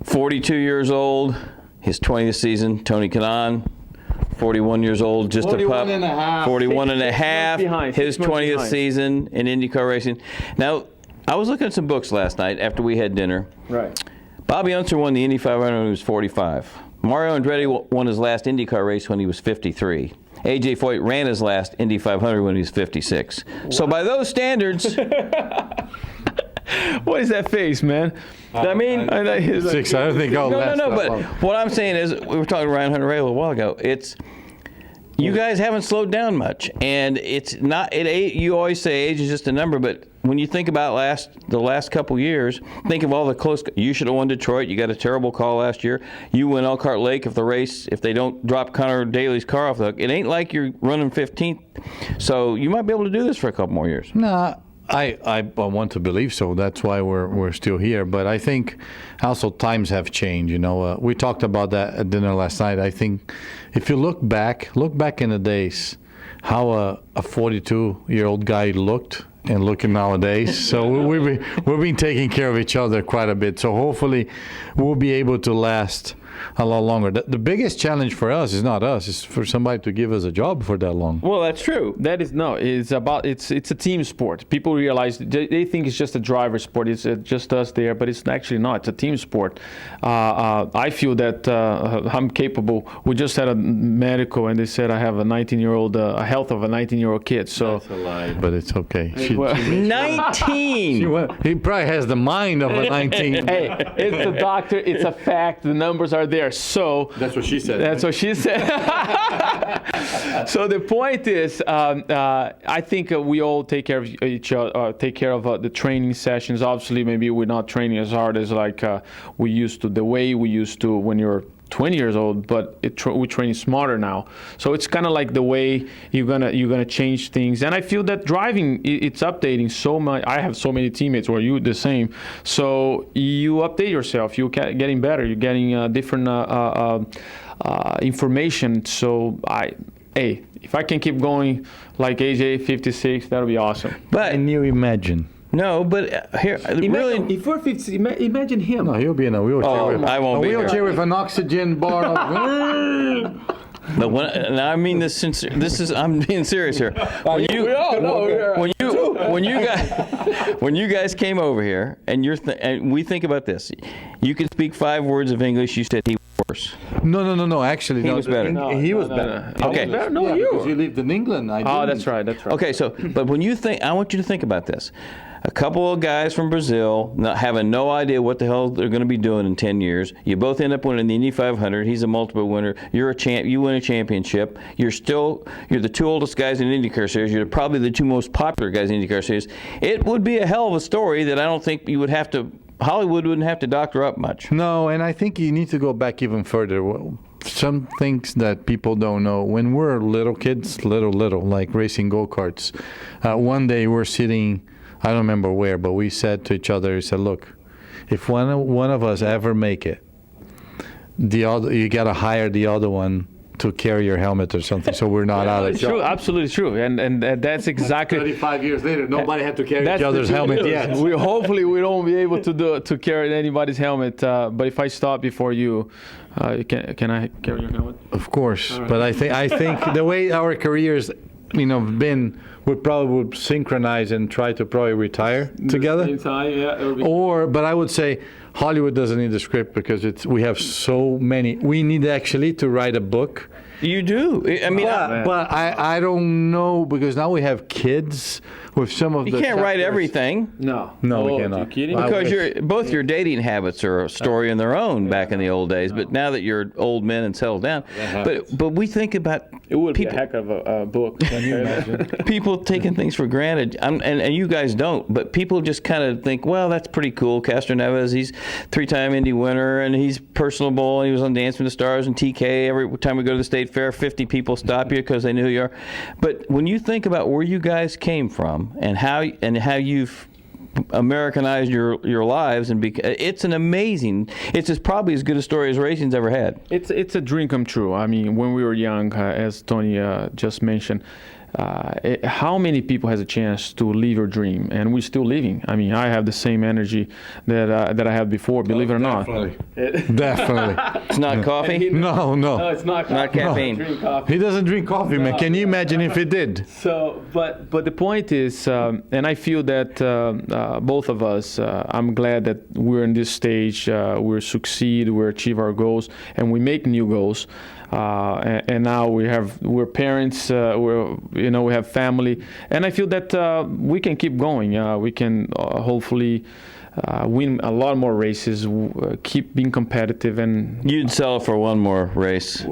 42 years old, his 20th season. Tony Kanaan, 41 years old, just a pup. 41 and a half. 41 and a half, his 20th season in IndyCar racing. Now, I was looking at some books last night after we had dinner. Right. Bobby Unser won the Indy 500 when he was 45. Mario Andretti won his last IndyCar race when he was 53. A.J. Foyt ran his last Indy 500 when he was 56. Wow. So by those standards... What is that face, man? I mean, six. I don't think I'll last. No. But what I'm saying is, we were talking to Ryan Hunter-Reay a little while ago. It's you guys haven't slowed down much, and it's not. You always say age is just a number, but when you think about the last couple years, think of all the close. You should have won Detroit. You got a terrible call last year. You win Elkhart Lake if they don't drop Connor Daly's car off the hook. It ain't like you're running 15th, so you might be able to do this for a couple more years. No. I want to believe so. That's why we're still here. But I think also times have changed. You know, we talked about that at dinner last night. I think if you look back in the days, how a 42-year-old guy looked and looking nowadays. So we've been taking care of each other quite a bit. So hopefully we'll be able to last a lot longer. The biggest challenge for us is not us; it's for somebody to give us a job for that long. Well, that's true. That is it's a team sport. People realize they think it's just a driver sport. It's just us there, but it's actually not. It's a team sport. I feel that I'm capable. We just had a medical, and they said I have a 19-year-old, a health of a 19-year-old kid. So that's a lie, but it's okay. 19. He probably has the mind of a 19. Hey, it's a doctor. It's a fact. The numbers are there. So that's what she said. That's what she said. So the point is, I think we all take care of each other, take care of the training sessions. Obviously, maybe we're not training as hard as we used to, the way we used to when you're 20 years old, but we're training smarter now. So it's kind of like the way you're gonna change things. And I feel that driving, it's updating so much. I have so many teammates, or you the same. So you update yourself. You're getting better. You're getting different information. So if I can keep going like AJ 56, that'll be awesome. But can you imagine? No, but here, really... If we're 50, imagine him. No, he'll be in a wheelchair. I won't be. A wheelchair with an oxygen bar. But now I mean this sincere. I'm being serious here. When you guys came over here, and and we think about this, you could speak 5 words of English. You said he was worse. No. Actually, he was better. He was better. Okay. No, you. Because you lived in England. That's right. Okay, but when you think, I want you to think about this. A couple of guys from Brazil having no idea what the hell they're going to be doing in 10 years. You both end up winning the Indy 500. He's a multiple winner. You're a champ. You win a championship. You're the 2 oldest guys in IndyCar series. You're probably the 2 most popular guys in IndyCar series. It would be a hell of a story that I don't think you would have to. Hollywood wouldn't have to doctor up much. No, and I think you need to go back even further. Some things that people don't know. When we're little kids, little, like racing go-karts, one day we're sitting, I don't remember where, but we said to each other, look, if one of us ever make it, you got to hire the other one to carry your helmet or something, so we're not out of job. True, absolutely true, and that's exactly. 35 years later, nobody had to carry each other's helmet yet. Hopefully we don't be able to carry anybody's helmet. But if I stop before you, can I carry your helmet? Of course, right. But I think the way our careers, been, we probably would synchronize and try to probably retire together. Same time, yeah. But I would say Hollywood doesn't need the script because we have so many. We need actually to write a book. You do. I mean, but I don't know, because now we have kids with some of the. You can't write everything. No, we cannot. You kidding? Because both your dating habits are a story in their own back in the old days. But now that you're old men and settled down, but we think about it would be a heck of a book. Can you imagine? People taking things for granted, and you guys don't. But people just kind of think, well, that's pretty cool. Castroneves, he's 3-time Indy winner, and he's personable. And he was on Dance with the Stars and TK. Every time we go to the state fair, 50 people stop you because they know who you are. But when you think about where you guys came from and how you've Americanized your lives, and it's an amazing. It's probably as good a story as racing's ever had. It's a dream come true. I mean, when we were young, as Tony just mentioned, how many people has a chance to live your dream, and we're still living. I mean, I have the same energy that I had before, believe it or not. Definitely. It's not coffee. No. No, it's not Not coffee. caffeine. Drink coffee. He doesn't drink coffee, man. Can you imagine if he did? So, but the point is, and I feel that both of us, I'm glad that we're in this stage. We succeed, we achieve our goals, and we make new goals. And now we're parents. We have family, and I feel that we can keep going. We can hopefully win a lot more races, keep being competitive, and You'd sell for one more race.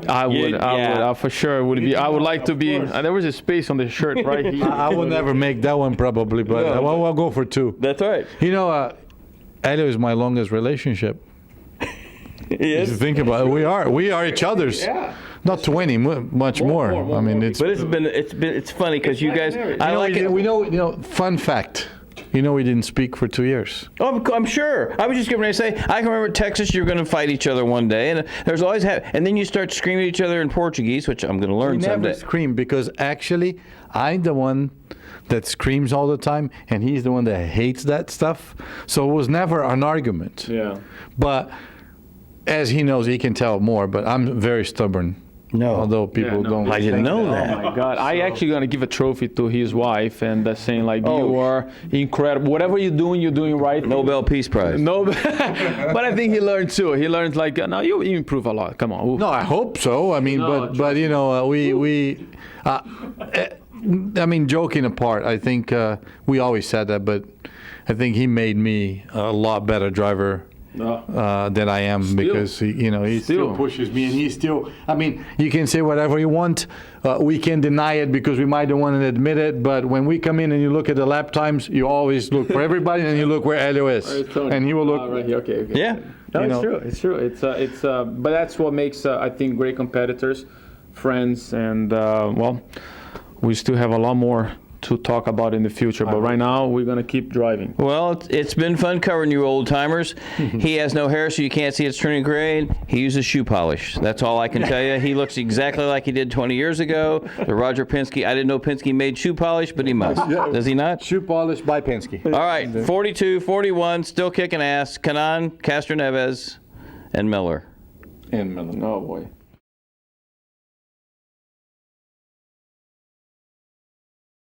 I would, Yeah. for sure. Would be. I would like to be. There was a space on the shirt right here. I will never make that one probably, but I'll go for 2. That's right. You know, Helio is my longest relationship. If you Yes. think about it, we are each other's. Yeah. Not 20, much more. I mean, it's. But it's funny because you guys. I like it. We know. Fun fact. We didn't speak for 2 years. Oh, I'm sure. I was just getting ready to say, I can remember Texas, you're going to fight each other one day, and there's always and then you start screaming at each other in Portuguese, which I'm going to learn We never someday. scream because actually, I'm the one that screams all the time, and he's the one that hates that stuff. So it was never an argument. Yeah. But as he knows, he can tell more. But I'm very stubborn. No. Although people don't. I didn't know that. Oh my God! I actually gonna give a trophy to his wife, and saying like, Oh. you are incredible. Whatever you're doing right. Nobel Peace Prize. No, but I think he learned too. He learned like, no, you improve a lot. Come on. No, I hope so. I mean, No, but I mean, joking apart, I think we always said that, but I think he made me a lot better driver than I am because he still pushes me, and he still. I mean, you can say whatever you want. We can deny it because we might don't want to admit it. But when we come in and you look at the lap times, you always look for everybody, and you look where Helio is, and he will look. Right here. Okay. Yeah. No, You it's know. true. It's true. It's but that's what makes I think great competitors, friends, and well, we still have a lot more to talk about in the future. But right now, we're gonna keep driving. Well, it's been fun covering you old timers. He has no hair, so you can't see it's turning gray. He uses shoe polish. That's all I can tell you. He looks exactly like he did 20 years ago. The Roger Penske. I didn't know Penske made shoe polish, but he must. Does he not? Shoe polish by Penske. All right, 42, 41, still kicking ass. Kanaan, Castroneves, and Miller. And Miller. Oh boy.